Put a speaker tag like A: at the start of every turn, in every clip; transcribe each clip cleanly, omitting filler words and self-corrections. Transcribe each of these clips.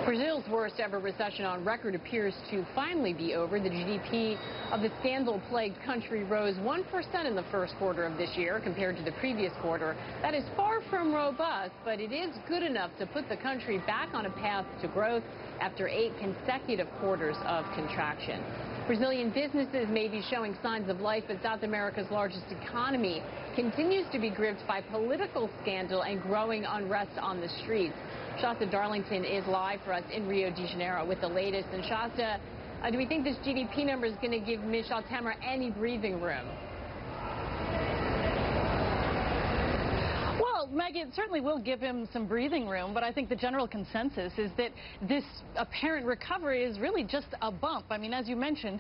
A: Brazil's worst ever recession on record appears to finally be over. The GDP of the scandal-plagued country rose 1% in the first quarter of this year compared to the previous quarter. That is far from robust, but it is good enough to put the country back on a path to growth after 8 consecutive quarters of contraction. Brazilian businesses may be showing signs of life as South America's largest economy continues to be gripped by political scandal and growing unrest on the streets. Shasta Darlington is live for us in Rio de Janeiro with the latest. And Shasta, do we think this GDP number is going to give Michel Temer any breathing room?
B: Well, Maggie, it certainly will give him some breathing room, but I think the general consensus is that this apparent recovery is really just a bump. I mean, as you mentioned,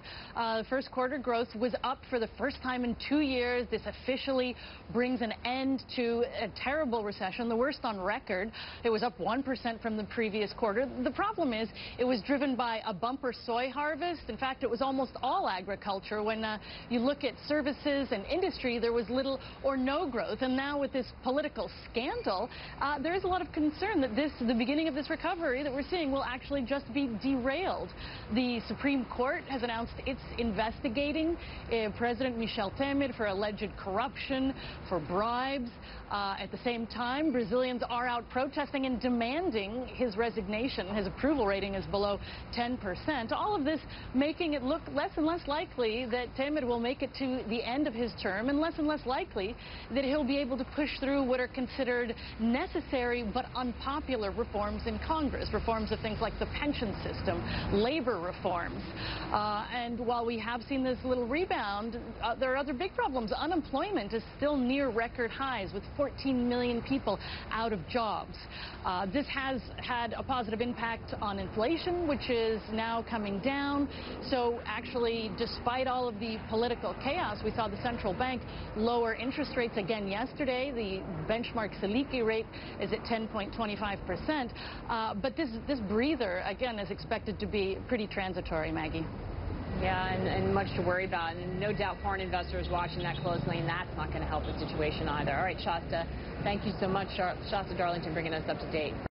B: first quarter growth was up for the first time in 2 years. This officially brings an end to a terrible recession, the worst on record. It was up 1% from the previous quarter. The problem is it was driven by a bumper soy harvest. In fact, it was almost all agriculture. When you look at services and industry, there was little or no growth. And now with this political scandal, there is a lot of concern that the beginning of this recovery that we're seeing will actually just be derailed. The Supreme Court has announced it's investigating President Michel Temer for alleged corruption, for bribes. At the same time, Brazilians are out protesting and demanding his resignation. His approval rating is below 10%. All of this making it look less and less likely that Temer will make it to the end of his term, and less likely that he'll be able to push through what are considered necessary but unpopular reforms in Congress. Reforms of things like the pension system, labor reforms. And while we have seen this little rebound, there are other big problems. Unemployment is still near record highs with 14 million people out of jobs. This has had a positive impact on inflation, which is now coming down. So actually, despite all of the political chaos, we saw the central bank lower interest rates again yesterday. The benchmark Selic rate is at 10.25%. But this breather, again, is expected to be pretty transitory, Maggie.
A: Yeah, and much to worry about. And no doubt foreign investors watching that closely, and that's not going to help the situation either. All right, Shasta, thank you so much. Shasta Darlington bringing us up to date.